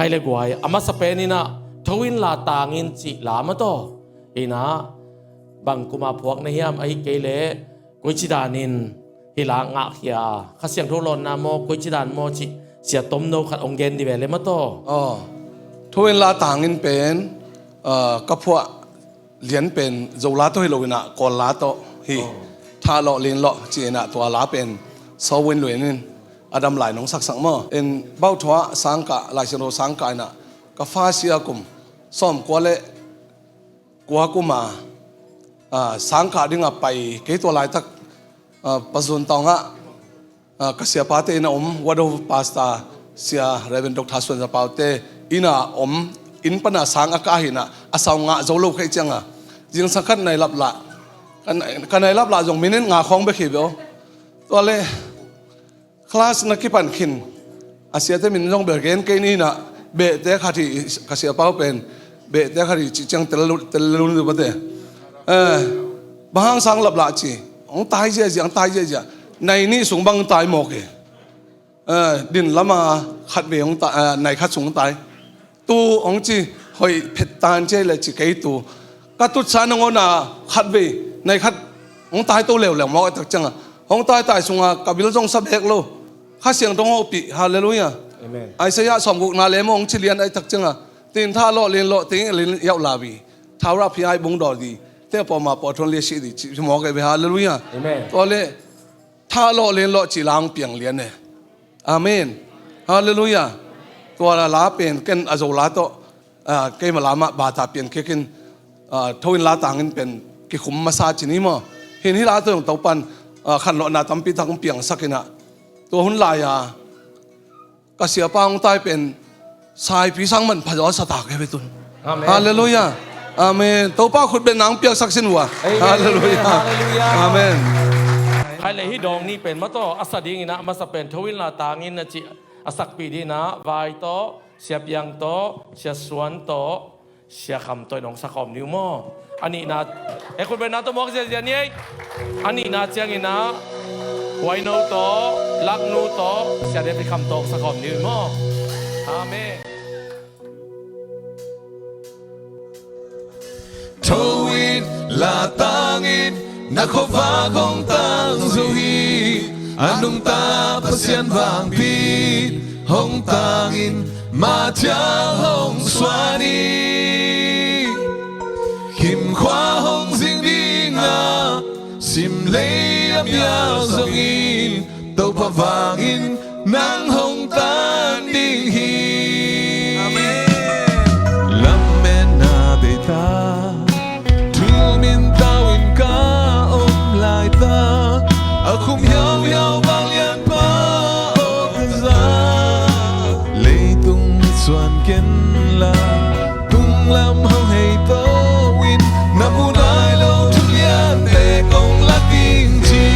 ใครเลยกว่าอามาสเปนินะทวินลาตางินจิลามาโตอีนะบังกุมาพวกในยามไอเกเลกุยจิดานินฮิลางะเฮียข้าเสียงทุลนนาโมกุยจิดานโมจิเสียต้มโนขัดองเกนดิเวเลมาโตทวินลาตางินเป็นกับพวกเลียนเป็นโจลาโตฮิโลวินะกอลาโตฮีท่าเลาะเลียนเลาะจีน่ะตัวลาเป็นสวินลุยนินอดัมไหลน้องสักมั่งเอ็นเบ้าทัวสังกะไหลเชโนสังกะน่ะก็ฟาเสียกุมซ้อมกัวเละกัวกุมาสังกะดิ้งไปเกี่ยตัวไหลตักปัจจุบันตองะก็เสียปาเตอินะวัดพาสตาเสียเรเวนดอกทัศน์จะเปาเตอินะอินปนาสังอากาหินะอาสาวงะโจลูกให้จังจิงสังกัดในรับละกันในรับละจงมินิงาของเบคิบตัวเล่คลาสนักกีฬาขินอาเซียเตมินจงเบรกเกนเกนี่นะเบเตขัดที่กษียป้าเป็นเบเตขัดที่จังเตลุนดูประเดี๋บางสังรับละจีองตายเจียงตายเจียในนี่สูงบางตายหมกดินละมาขัดเบียงตายในขัดสูงตายตัวองจีหอยเพชรตานเจเลยจีเกยตัวก็ตุษานงอนาขัดเบียในขัดองตายตัวเหลวหมอกตักจังองตายสูงกับบิลจงสับเอกโลข้าเสียงตรงโอปิฮาเลลูยาไอเสียสมกุนาเลมองชิเลียนไอตักจังตีนท่าโลเลียนโลตีนเลียนยาวลาบีท้าวราพิไอบุงดอดีเตปอมาปอทนเลียชีดีหมอกไปฮาเลลูยาตัวเล่ท่าโลเลียนโลจีลางเปียงเลียนเนี่ยอาเมนฮาเลลูยาตัวลาเป็นกันอโจลาโตเกมาลามะบาตาเปียนเกินทวินลาต่างกันเป็นกิขุมมาซาจินี้มั้งเห็นที่ลาตัวของเตาปันขันโลนาตัมปีทักเปียงสักนะตัวหุ่นลายก็เสียปางตายเป็นสายพิสังมันพยอสตากให้ไปตุนฮาเลลูยาอาเมนตัวป้าขุดเป็นนางเปียกสักสินวะฮาเลลูยาอาเมนใครเลยที่ดองนี่เป็นมาโตอัสดิงินะมาสเป็นทวินลาตางินนะจิอสักปีดีนะวายโตเสียเปียงโตเสียสวนโตเสียคำโตน้องสักคอมนิวโมอันนี้นะคุณเป็นนักตัวมอกเสียนี่อันนี้นะเจียงนะไวโนโตลักนูโตเสียได้ไปคำโตสักคอมนิวโมอาเมนทวินลาตางินนักขวาของตังสุฮีอันนุ่งตาพเสียนวางปีดหงตางินมาจากหงสวานีหิมขวาหงสิ่งดีงาสิมเลียบยาวสงอินตัวพวางอินนางหงตาดีฮีลำเมนาเบตาAku miau balian pa okza Leitung suan ken la Tung lam hong hei to win Na punai lo tulian te kong la ting chi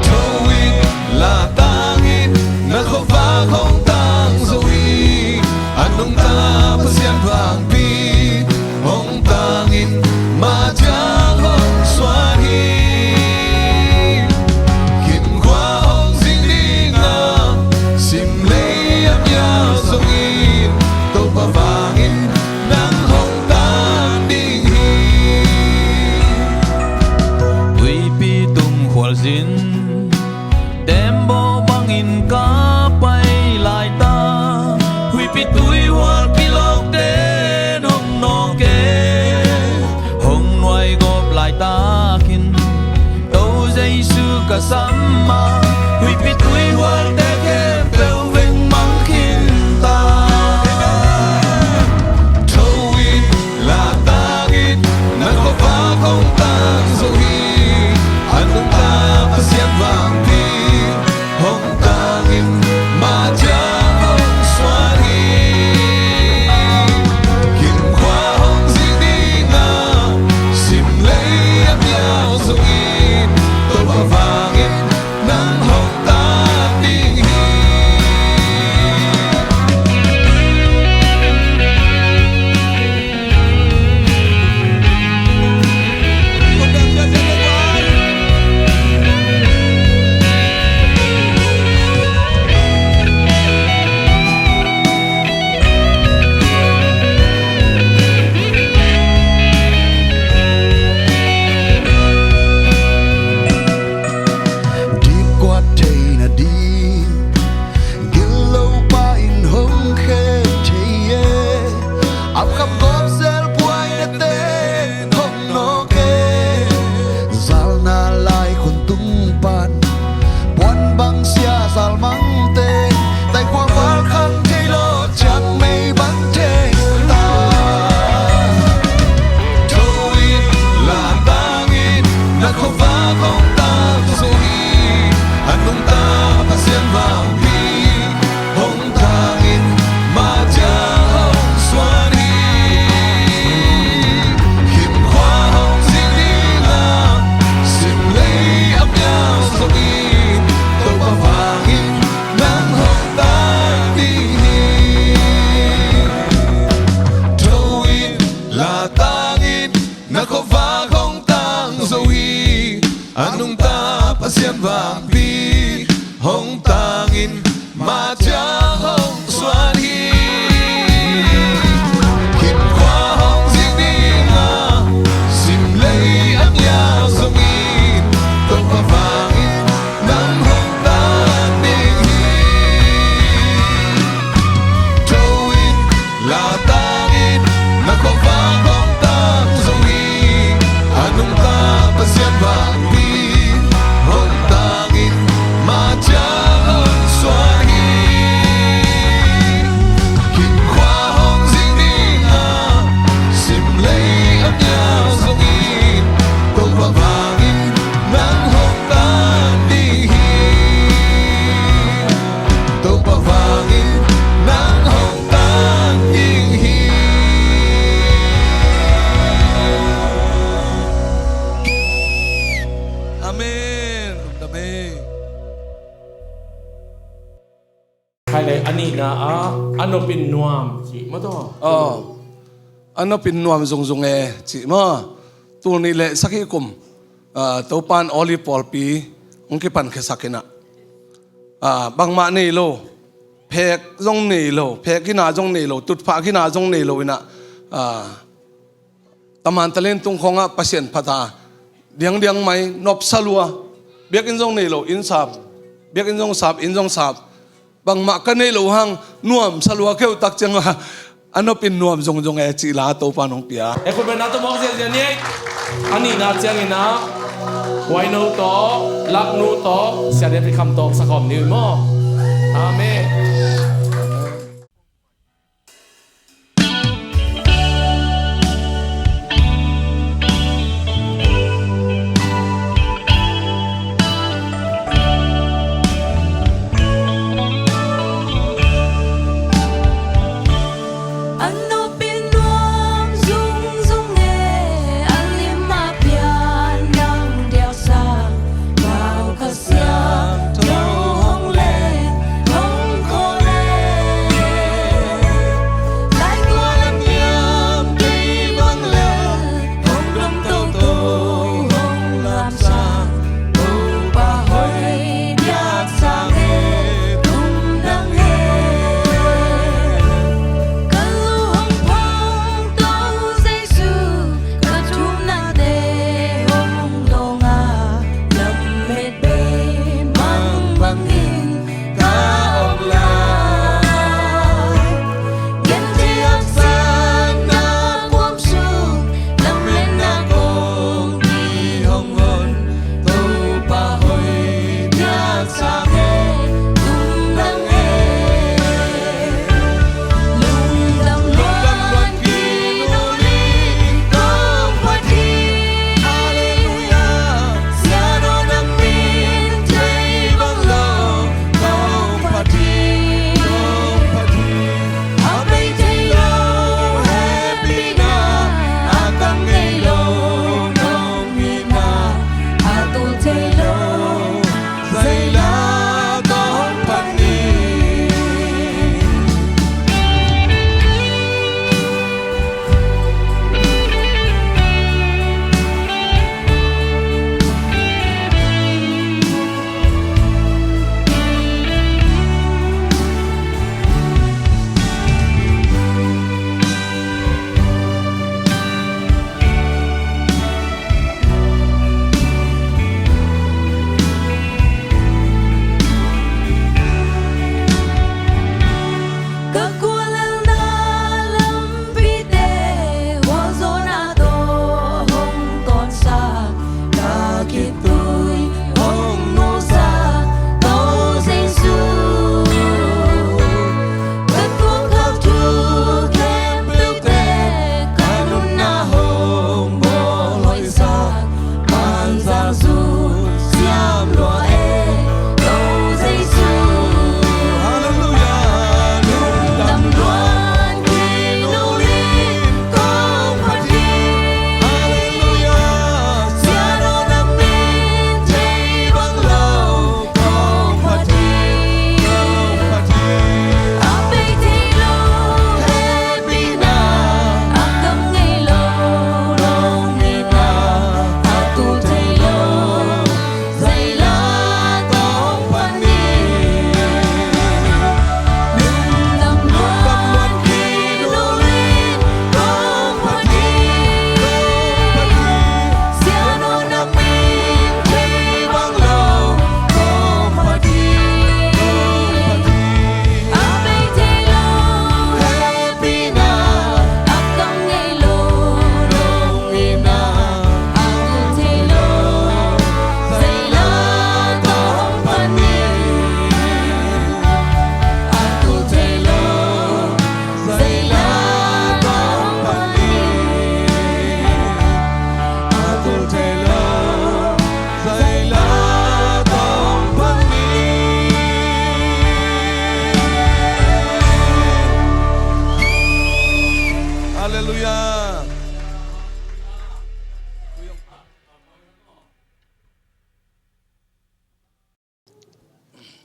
To win la tangin Na kho va kong tang zoi Anong ta pasian vang pi Hong tangin ma jang hong suan hi Dembo bangin ka pai lai ta Hui pi tui hual pilok den hong no ke Hong nuai gop lai ta kin Đâu dây sư ka samma Hui pi tui hual te kem Bel veng mang kin ta Towin la ta gin Na ko pa kong tang zo hi Anong ta pasian vang pi Hong tangin ma jang hong suan hi Kim khwa hong zing di nga Sim lei ap yao zong in Tol pa vang in nang mà chẳng hồng xoan hi khiến qua hồng riêng đi ngà xìm lấy ấp nhà dòng in tông qua vàng in nắng hồng tan đi trâu in là tang in nắng có vàng hồng tan dòng in anong ta pasyan vàng đi hồng tang in mà chẳng hồng xoan hi khiến qua hồng riêng đi ngà xìm lấy ấp nhà dòng in tông qua vàng in nắng hồng tan đi tông qua vàng in nắng hồng tan đi Amen. Amen. ใครเลยอันนี้นะอันนเป็นนวมจีมาต่อ Ano pinuam zong zong chi ma tu ni le sakhi kum to pan oli polpi ongki pan khe sakina bang ma nei lo phek zong nei lo phek kina zong nei lo tut pha kina zong nei lo ina taman talen tung khonga pasien phata diang diang mai nop salua biak in zong nei lo in sap biak in zong sap in zong sap bang ma ka nei lo hang nuam salua keu tak changa ano pin nuam zong zong chi la to pa nong pia ไอ้คนเป็นนักตบอลเสียเนี่ยอันนี้นะเจียงนี่นะไว้นูโตลักนูโตเสียเดียไปคำโตสะกอมนิวมออาเมน Ano pinuam dung dung nghe anh liêm ma pian nang đeo sang vào khát xa đâu hong lên hong khó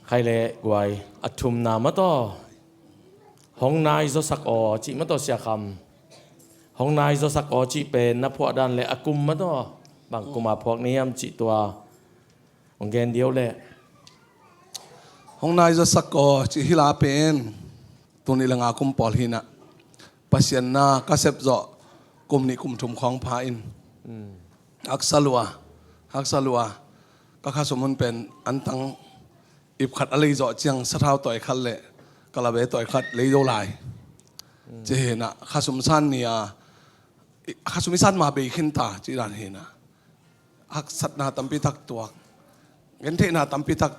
ใครเละกวยอัทุมนามาต่อห้องนายจะสักอจิมาต่อเสียคำห้องนายจะสักอจิเป็นนับพวกดันเละอากุมมาต่อบางกุมาพวกนี้ยำจิตัวองเกนเดียวเละ Hong nai zo sako chi hila pen tuni langa kum pol hina pasien na kasep zo kum ni kum thum khong pha in aksalua ka kha somun pen antang ip khat alei zo chiang sathau toy khal le kala be toy khat lei do lai che na kha sum san nia kha sum san ma be khin ta chi ran he na hak sat na tampi thak tuak gen the na tampi thak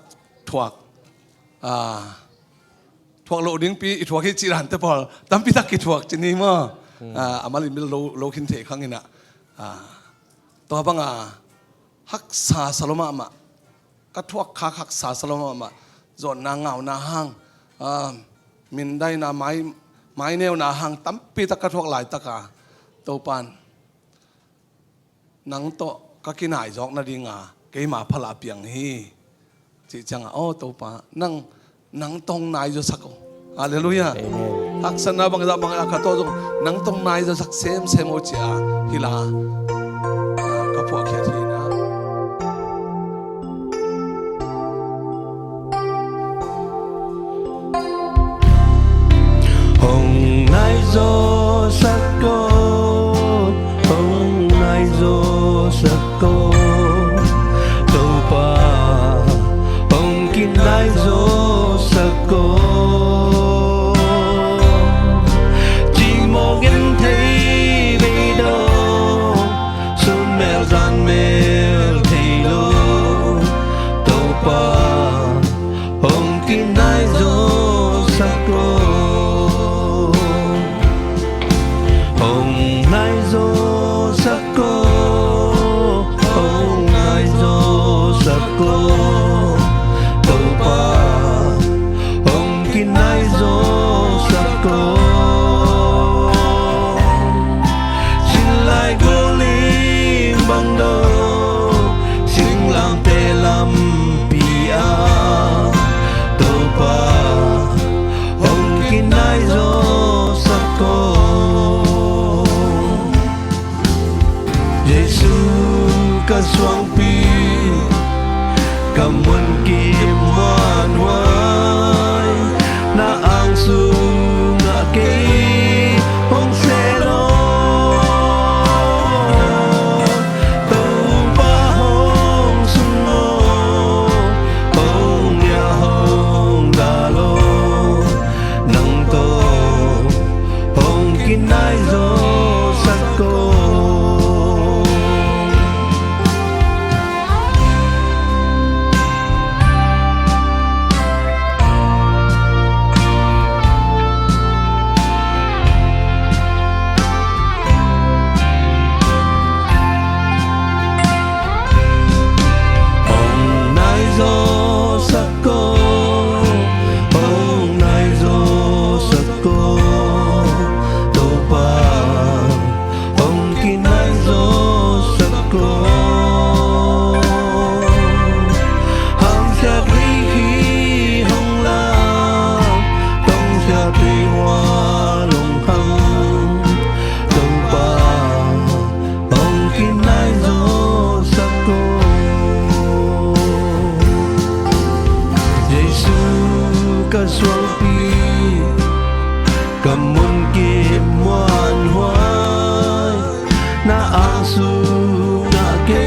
thuak thuak lo ding pi thuak hi chi ran te pol tampi thak ki thuak chi ni mo amalin bil lo khin the khang ina to banga hak sa saloma ma ka thuak kha hak sa saloma ma zon na ngau na hang min dai na mai neu na hang tampi tak ka thuak lai taka to pan nang to ka kinai jok na dinga ke ma phala piang hi chị chăng ô tàu pa nang tông nai cho sắc hallelujah hắc sana bang za bang ka to jong nang tông nai cho sắc sem o chia hila ka phu khe thi na hồng nai zo sắc cô hồng nai zo sắc cô tàu pa nai zo sako chỉ mong em thấy về đâu xuân mèo gian mèo thấy lo tàu pa hồng kín nai zo sako hồng nai zo sako hồng nai zo sako ka suang pi kamun kim wan wai na ang su nga ke hong se lo to pa hong sung mo hong ya hong da lo nang to hong kinai zo sako suang pi kamun kim wan hoai na ang su na ke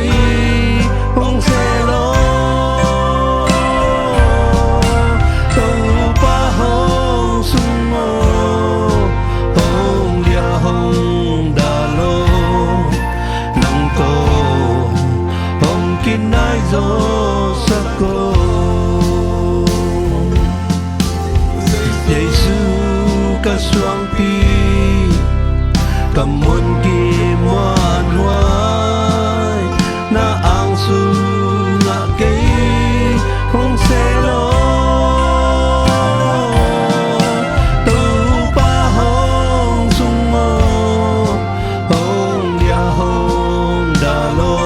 hong se lo to pa hong sung mo hong ya hong da lo nang to hong kin nai zo sako ka suang pi kamun kim wan hoai na ang su nga ke hong se lo to pa hong sung mo hong ya hong da lo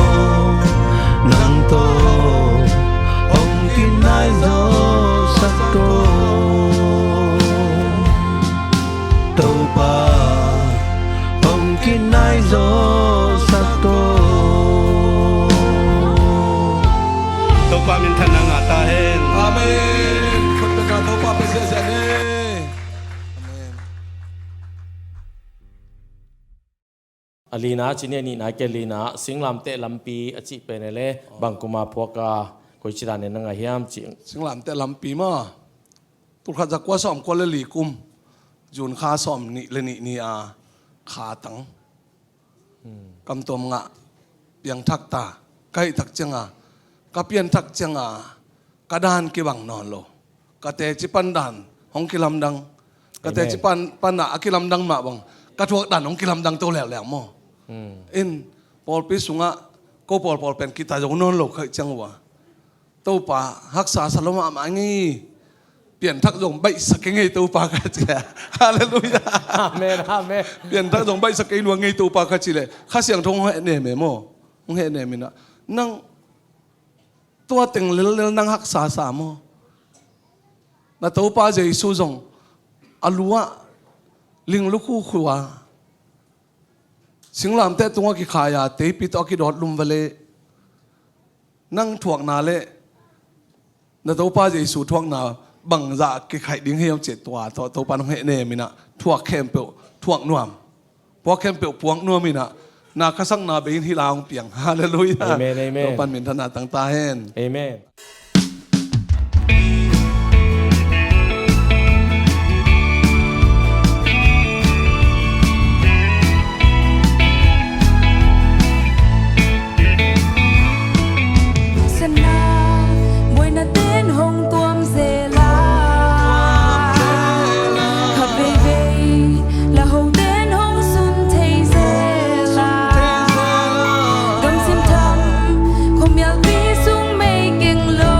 nang to hong kin nai zo tàu ba ông khi nai gió sắc tô tàu pa min thân nang ata hen Amen. Kut ka to pa pe se ne. Amen. Alina chinia ni na ke lina singlam te lampi achi penele bangkuma phoka koi chira ne nanga hiam chi Singlam te lampi ma. Tu kha za kwa som ko le li kum. Jun kha som ni le ni a kha tang. Kam tom nga piang thak ta kai thak changa ka pian thak changa ka dan ki wang non lo ka te chi pan dan hong ki lam dang ka te chi pan na ki lam dang ma bang ka thuak dan hong ki lam dang to lel mo in pol pi sunga ko pol pen ki ta jong non lo khai chang wa to pa hak sa saloma ma ngi pian thak jong bai sa ke ngai to pa ka cha hallelujah Amen Amen เปลี่ยนทักสองใบสกีลวงไงตัวปากคัดสิเลยข้าเสียงทงให้เนเมโมงให้เนมินะนั่งตัวเต็งเลี้ยนั่งหักษาสามโมนาตัวป้าเจสุจงอลัวลิงลูกคู่ขวาสิงลามแต่ตัวกิขายาเตยปิดอกิดอดลุมเวเลนั่งถ่วงนาเล่นาตัวป้าเจสุถ่วงนาบังจะกิขายดิ้งให้ยมเจ็ดตัวปานงให้เนมินะถ่วงเข้มเปลถ่วงนวมพอเข้มเปลพวงนวมินะนาคสังนาเบนที่ลาวเปียงฮาเลลูยา Amen Amen ตัวปันมินธนาต่างตาเห็น Amen Sana buena ten hong tuam zela Ha baby la hong ten hong sun thei zela Dom sim tham khom yal pi sung mei keng lo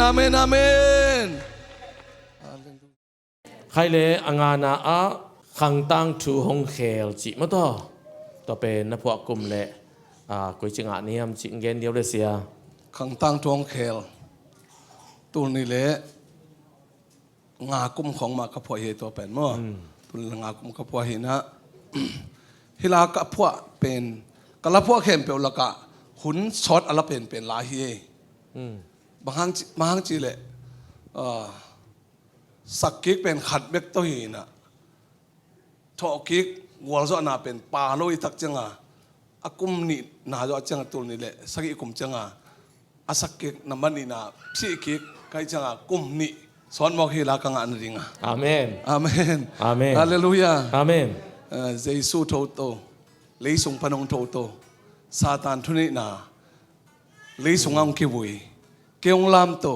อาเมนอาเมน ใครเลยอังานาอะขังตั้งทูฮงเคลจิมาต่อเป็นนักพวกกลุ่มเละกุยจิงอาเนียมจิงเกนเดียวเลยเสีย ขังตั้งทวงเคลตัวนี้แหละงากุมของมากระพวยตัวเป็นมั้งตัวงากุมกระพวยนะฮิลากระพวเป็นกระพวเข้มเป็นละกะหุนช็อตอะไรเป็นลาฮีบางจีเลยสักกิกเป็นขัดเบกตัวหินะทอกิกวัวจอนาเป็นปลาโลยตักจังอากุมนี่นาจอจังตัวนี้แหละสักกิกุมจังอาสักกิกน้ำมันนี่นาพี่กิกใครจังกุมนี่สอนบอกฮิลากังอันริงอาเมนอาเมน อาเมน ฮาเลลูยา อาเมนเยซูโทโตเลยส่งพนงโทโตซาตานทุนินาเลยส่งอังคิบุยเกี่ยงลามโต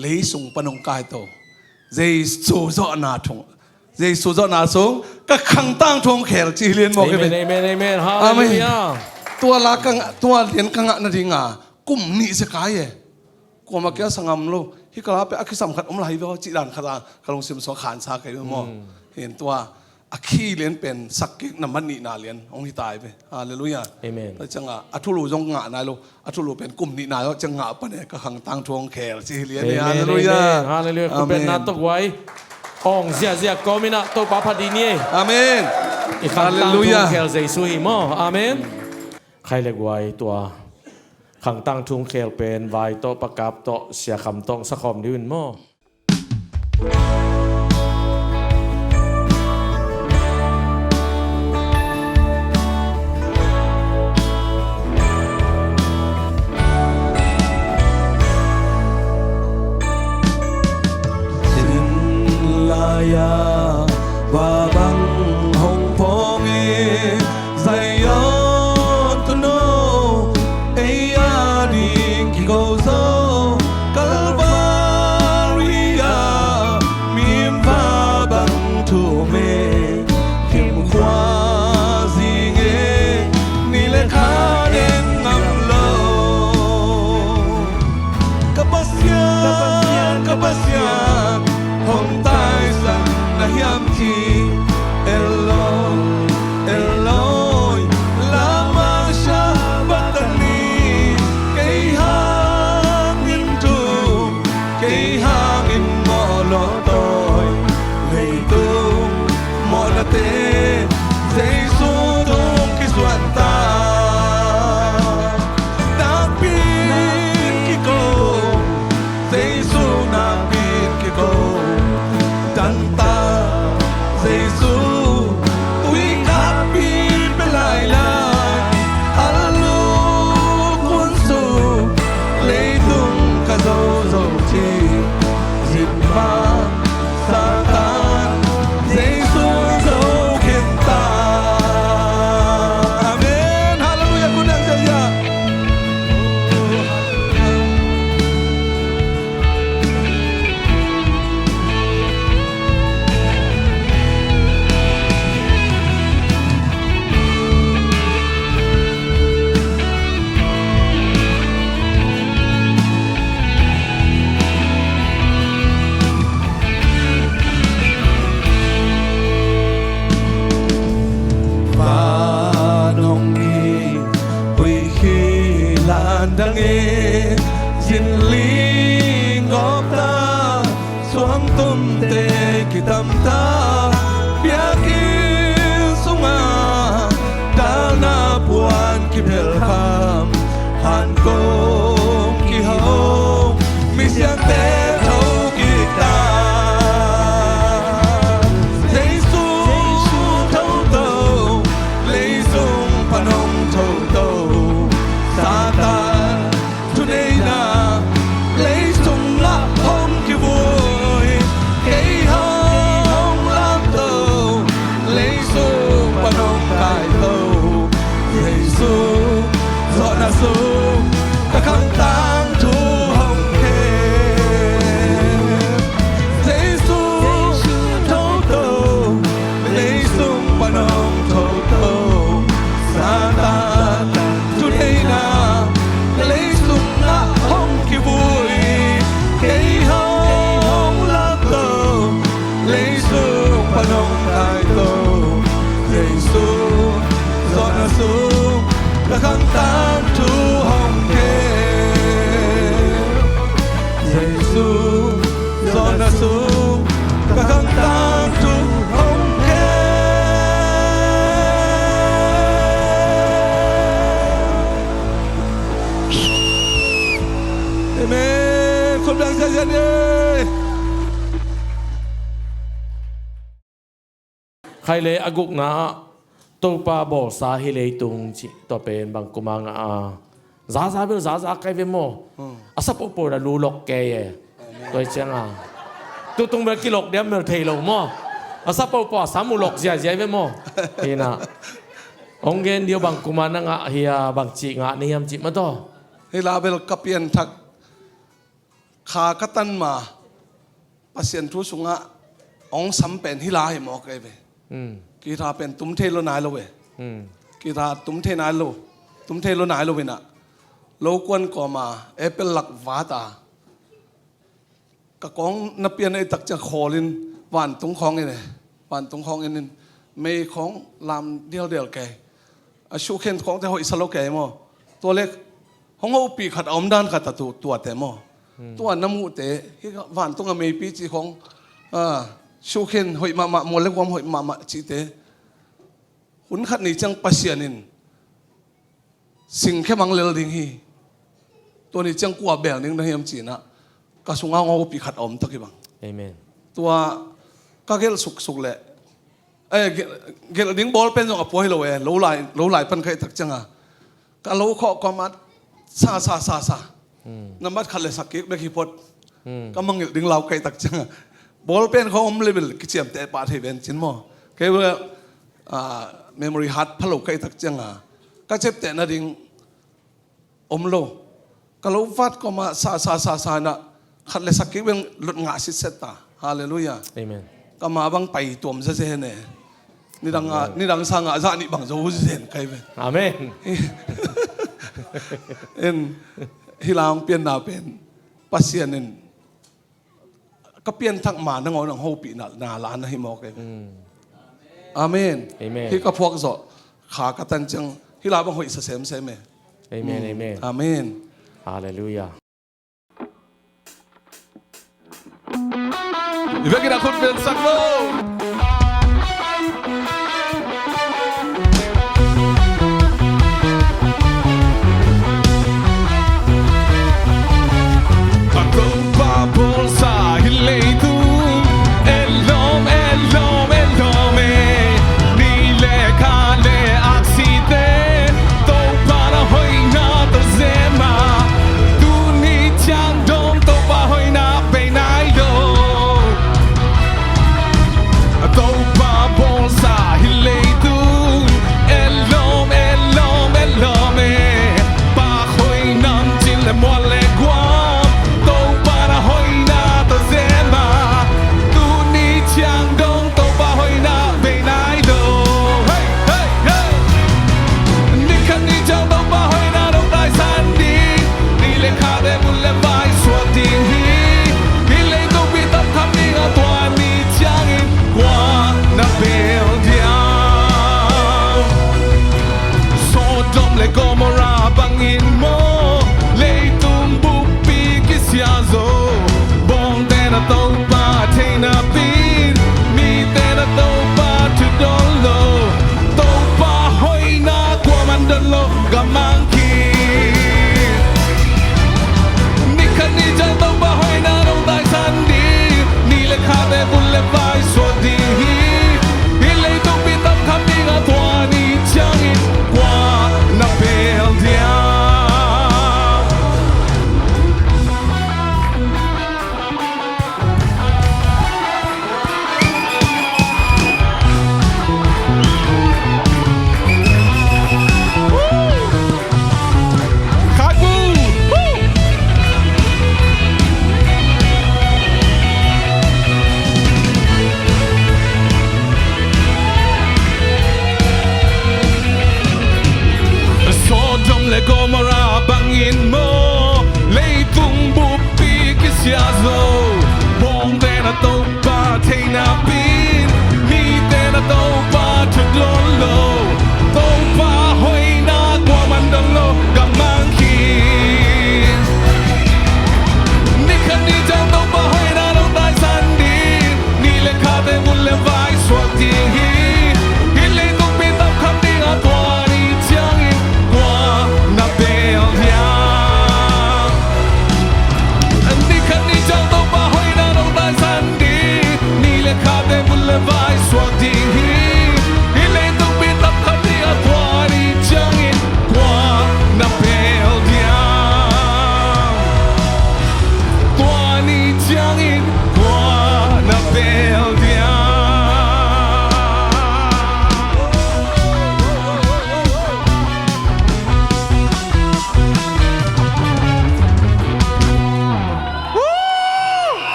เลยส่งพนงกายโตเยซูจอนาทงเยซูจอนาสงก็ขังตั้งทงแขลจีเลียนบอกกันเป็น เอเมนเอเมนฮาเลลูยาตัวลากังตัวเลียนกังอันริงกุมนี่สกายกูมาเกี่ยสังมโลฮิกลาเปอคิสัมขัดอมลายว่าจีรันขดากลงซิมสอขานซาไก่ด้วยมั้งเห็นตัวอคีเลียนเป็นสักกิกน้ำมันนี่นาเลียนองค์ที่ตายไปฮาเลลูยาเอเมนแล้วจังอัทุลูจงงะนายโลอัทุลูเป็นกลุ่มนี่นายแล้วจังงะปะเนี่ยก็ขังตั้งทวงแขลจีเลียนฮาเลลูยาฮาเลลูยาคุณเป็นนาตกไว้องเสียก็มินาตกปาพดีนี่อาเมนฮาเลลูยาแขลเจสุยมั้งอาเมนใครเล็กไว้ตัวขังตั้งทุ่งเคลเป็นไวโตประกับโตเสียคำตองสะคอมดิวินโมสินลายาบาบังหงพงเอไซยอนตุโนเอียดิกิโกโซกัลวาริยามีมฟาบังทูเมคิมควาซิเงนี่เลคาเดนนัมโลKapasyan Hong tai san na hiam ti Eloi Eloi Lama siya batani Kay hangin tu Kay hangin mo lotoy Lay tung mo late Say sudong kiswan ta Napin kiko Say sunapin kiko Tanta Say su Tuy kapin belaylay Alu kun su Lay tung kazo zo chi Zip ma Satan Say su zo kinta Amen Hallelujah kunang saya Vanong ni Uy hilandang Jin ling ngọc ta Xuống tum te kitam ta Biakin sunga Dal na buwan kipel kham Han kong ki hong Misyang te thâu kita Giêsu thâu tâu Lấy dung panong thâu tâu Satan today na Lấy dung la hong ki vui Cây hong lam các khang tan thu hồng kê Giêsu do na sung các khang tan thu hồng kê Amen con đang ra dân ơi ใครเลยอากุกนะตัวปาบอกสาเหเลยตุงจิตัวเป็นบางกุมางซาเบลซาใครเวโมอาสับปะรูลกแกยตัวเจ้าตัวตรงเบลกิโลกเดียมเบลเทโลโมอาสับปะสามุลกเจียเวโมเฮนะองเกนเดียวบางกุมางนะเฮียบางจิงะนิยมจิมาต่อ ให้ลาเบลกับเปียนทักขากตันมาปัสเซียนทุสุงะองสัมเป็นฮิลาให้หมอกไอเวกีตาเป็นตุ้มเทโลนายโลเวกีตาตุ้มเทนายโลตุ้มเทโลนายโลเวนะโลกวนก็มาเอเปลหลักวาตากะกองนับเปียนไอตักจะขอลินหวานตรงคองไอเนี่ยหวานตรงคองไอนินไม่ของลามเดียวแกชูเข็นของแต่หอยสโลแกมั้งตัวเล็กห้องเอาปีขัดอมด้านขัดตัวแต่มั้งตัวน้ำมูเตะที่หวานตรงอเมริปีจีของชูเข็นหอยมาหมดแล้วความหอยมาจีเตะหุ่นขัดนี่จังปัสยานินสิ่งแค่มังเลลดิ้งฮีตัวนี้จังกลัวแบลนิ่งนะเฮียมจีนะก็สุงเอาปีขัดอมตะกี้บังเอเมนตัวก็เกลสุกแหละเกลดิ้งบอลเป็นส่งกับพวกให้เรารู้หลายปันเคยตักจังก็รู้ข้อความมัดซาน้ำมัดขัดเลยสักกิ๊กไม่ขี้พดก็มังดิ้งเราเคยตักจังบอลเป็นเขาอมเลเวลกิจเจียมแต่ปาเทเวนจินโม่แค่ว่าเมมโมรี่ฮาร์ดพะโลเคยตักจังก็เจ็บแต่นาดิ้งอมโลก็รู้ฟัดก็มาซานะขัดเลยสักกิ๊กเป็นหลุดงาสิเซตาฮาเลลูยาเอเมนก็มาบังไปตัวมเสียเนี่ยนี่ดังสังอาจารย์นี่บังจะรู้เสียใครเป็นอาเมนเอ็นฮิลามเปลี่ยนนาเป็นปัสเซียนินก็เปลี่ยนทักมาทั้งเอาหนังโฮปีนาล้านให้หมอกเลยอาเมนที่ก็พวกสอขากระตันจังฮิลาบังหอยเสมใช่ไหมเอเมนอาเมนฮาเลลูยาVi kan ha kort sagt Como rabangin mo leitung bupi kisyazo bong tena tau